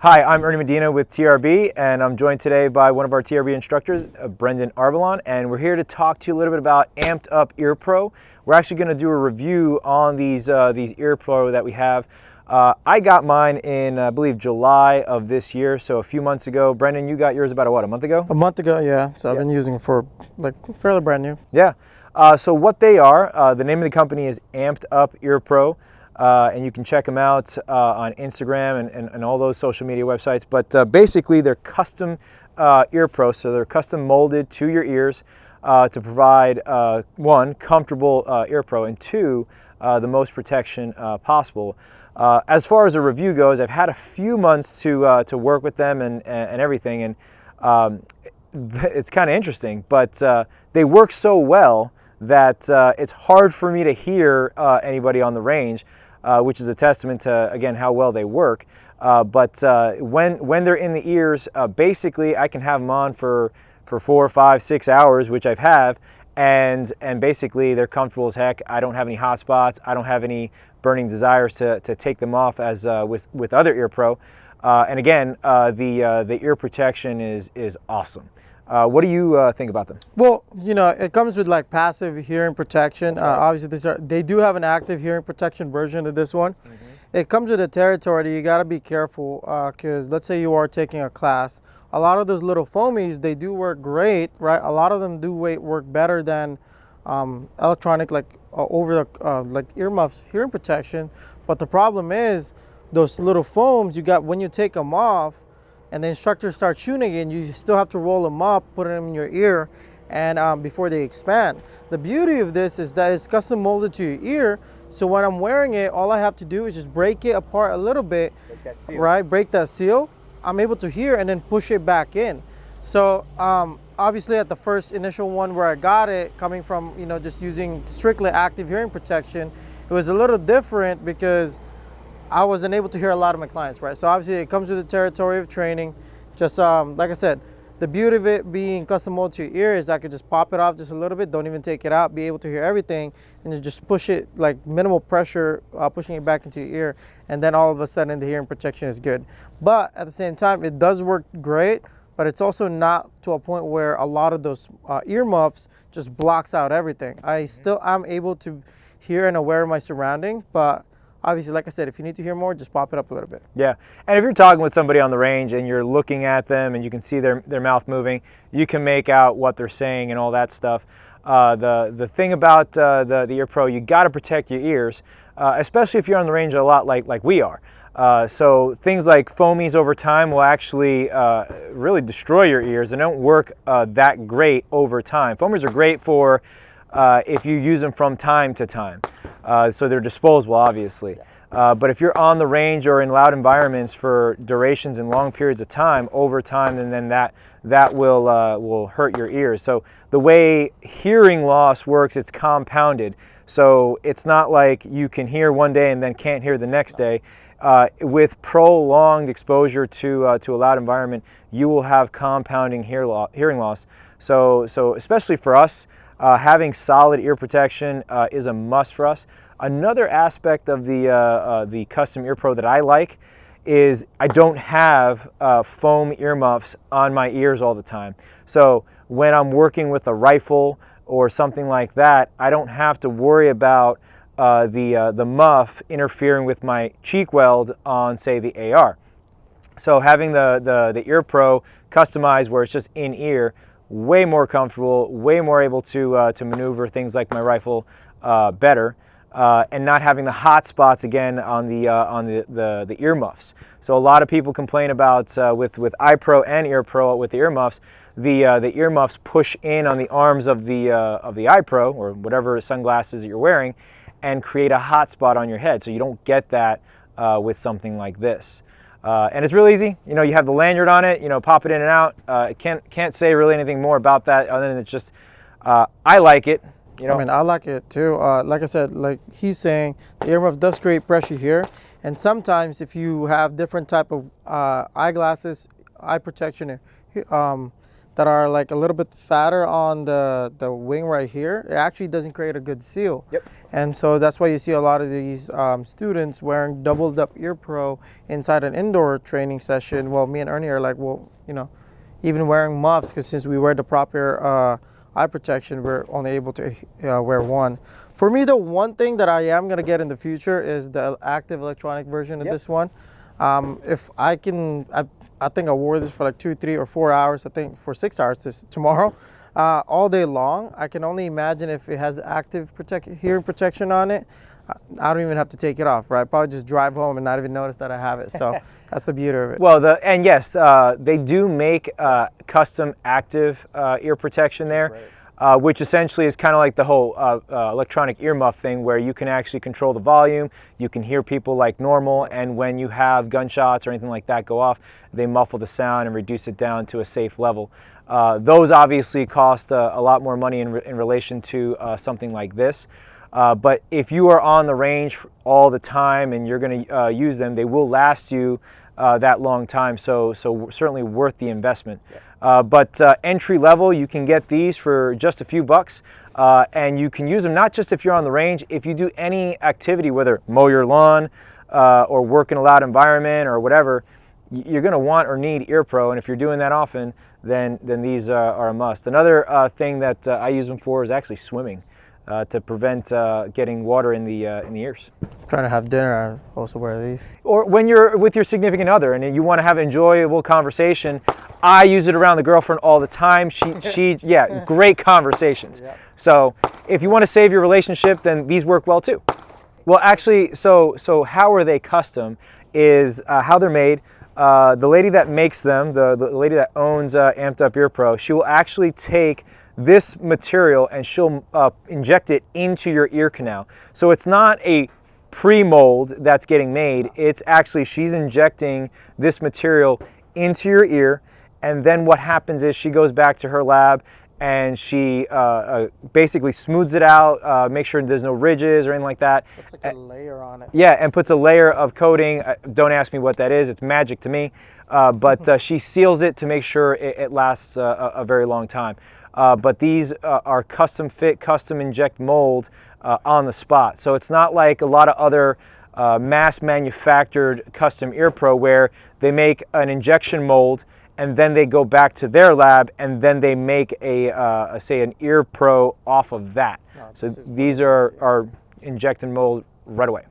Hi, I'm Ernie Medina with TRB, and I'm joined today by one of our TRB instructors, Brendan Arbelon, and we're here to talk to you a little bit about Amp'd Up Earpro. We're actually going to do a review on these Earpro that we have. I got mine in, I believe, July of this year, so a few months ago. Brendan, you got yours about, a month ago? A month ago, yeah. So I've been using them for like fairly brand new. Yeah. So what they are, the name of the company is Amp'd Up Earpro. And you can check them out on Instagram and all those social media websites. But basically, they're custom Earpro, so they're custom molded to your ears to provide, one, comfortable Earpro, and two, the most protection possible. As far as a review goes, I've had a few months to work with them and everything, and it's kind of interesting, but they work so well that it's hard for me to hear anybody on the range, which is a testament to, again, how well they work. But when they're in the ears, basically I can have them on for 4, 5, 6 hours, which I've have, and basically they're comfortable as heck. I don't have any hot spots. I don't have any burning desires to take them off as with other Earpro. And again, the ear protection is awesome. What do you think about them? Well, you know, it comes with like passive hearing protection. Obviously, they do have an active hearing protection version of this one. Mm-hmm. It comes with a territory that you got to be careful because let's say you are taking a class. A lot of those little foamies, they do work great, right? A lot of them do work better than electronic, like over the like earmuffs hearing protection. But the problem is those little foams you got when you take them off, and the instructors start tuning in, you still have to roll them up, put them in your ear, and before they expand. The beauty of this is that it's custom molded to your ear, so when I'm wearing it, all I have to do is just break it apart a little bit, right? Break that seal. I'm able to hear and then push it back in. So obviously at the first initial one where I got it, coming from, you know, just using strictly active hearing protection, it was a little different because I wasn't able to hear a lot of my clients, right? So obviously it comes with the territory of training. Just like I said, the beauty of it being custom molded to your ear is I could just pop it off just a little bit, don't even take it out, be able to hear everything, and then just push it, like minimal pressure, pushing it back into your ear, and then all of a sudden the hearing protection is good. But at the same time, it does work great, but it's also not to a point where a lot of those earmuffs just blocks out everything. I still am able to hear and aware of my surrounding, but obviously, like I said, if you need to hear more, just pop it up a little bit. Yeah, and if you're talking with somebody on the range and you're looking at them and you can see their mouth moving, you can make out what they're saying and all that stuff. The thing about the Earpro, you got to protect your ears, especially if you're on the range a lot like we are. So things like foamies over time will actually really destroy your ears and don't work that great over time. Foamies are great for if you use them from time to time. So they're disposable, obviously. But if you're on the range or in loud environments for durations and long periods of time, over time, then that will hurt your ears. So the way hearing loss works, it's compounded. So it's not like you can hear one day and then can't hear the next day. With prolonged exposure to a loud environment, you will have compounding hearing loss. So especially for us, having solid ear protection is a must for us. Another aspect of the custom Earpro that I like is I don't have foam earmuffs on my ears all the time. So when I'm working with a rifle or something like that, I don't have to worry about the muff interfering with my cheek weld on, say, the AR. So having the Earpro customized where it's just in ear, way more comfortable, way more able to maneuver things like my rifle better, and not having the hot spots again on the earmuffs. So a lot of people complain about with iPro and Earpro with the earmuffs, the earmuffs push in on the arms of the iPro or whatever sunglasses that you're wearing, and create a hot spot on your head. So you don't get that with something like this. And it's real easy. You know, you have the lanyard on it, you know, pop it in and out. Can't say really anything more about that other than it's just, I like it. You know? I mean, I like it too. Like I said, like he's saying, the earmuff does create pressure here. And sometimes if you have different type of eyeglasses, eye protection, that are like a little bit fatter on the wing right here, it actually doesn't create a good seal. Yep. And so that's why you see a lot of these students wearing doubled up ear pro inside an indoor training session. Well, me and Ernie are like, well, you know, even wearing muffs, because since we wear the proper eye protection, we're only able to wear one. For me, the one thing that I am going to get in the future is the active electronic version of this one. If I can, I think I wore this for like 2, 3, or 4 hours. I think for 6 hours tomorrow, all day long. I can only imagine if it has active hearing protection on it. I don't even have to take it off, right? Probably just drive home and not even notice that I have it. So that's the beauty of it. Well, and yes, they do make custom active ear protection there. Which essentially is kind of like the whole electronic earmuff thing, where you can actually control the volume, you can hear people like normal, and when you have gunshots or anything like that go off, they muffle the sound and reduce it down to a safe level. Those obviously cost a lot more money in relation to something like this. But if you are on the range all the time and you're going to use them, they will last you that long time, so certainly worth the investment. But entry level, you can get these for just a few bucks, and you can use them not just if you're on the range. If you do any activity, whether mow your lawn or work in a loud environment or whatever, you're going to want or need EarPro, and if you're doing that often, then these are a must. Another thing that I use them for is actually swimming. To prevent getting water in the ears. Trying to have dinner, I also wear these. Or when you're with your significant other and you want to have an enjoyable conversation, I use it around the girlfriend all the time. Yeah, great conversations. Yep. So if you want to save your relationship, then these work well too. Well, actually, so how are they custom is how they're made. The lady that makes them, the lady that owns Amp'd Up Earpro, she will actually take this material and she'll inject it into your ear canal. So it's not a pre-mold that's getting made. It's actually, she's injecting this material into your ear, and then what happens is she goes back to her lab and she basically smooths it out, make sure there's no ridges or anything like that. Looks like a layer on it. Yeah, and puts a layer of coating. Don't ask me what that is. It's magic to me. But she seals it to make sure it lasts a very long time. But these are custom fit, custom inject mold on the spot. So it's not like a lot of other mass manufactured custom EarPro where they make an injection mold and then they go back to their lab and then they make say an EarPro off of that. No, so these are inject and mold right away.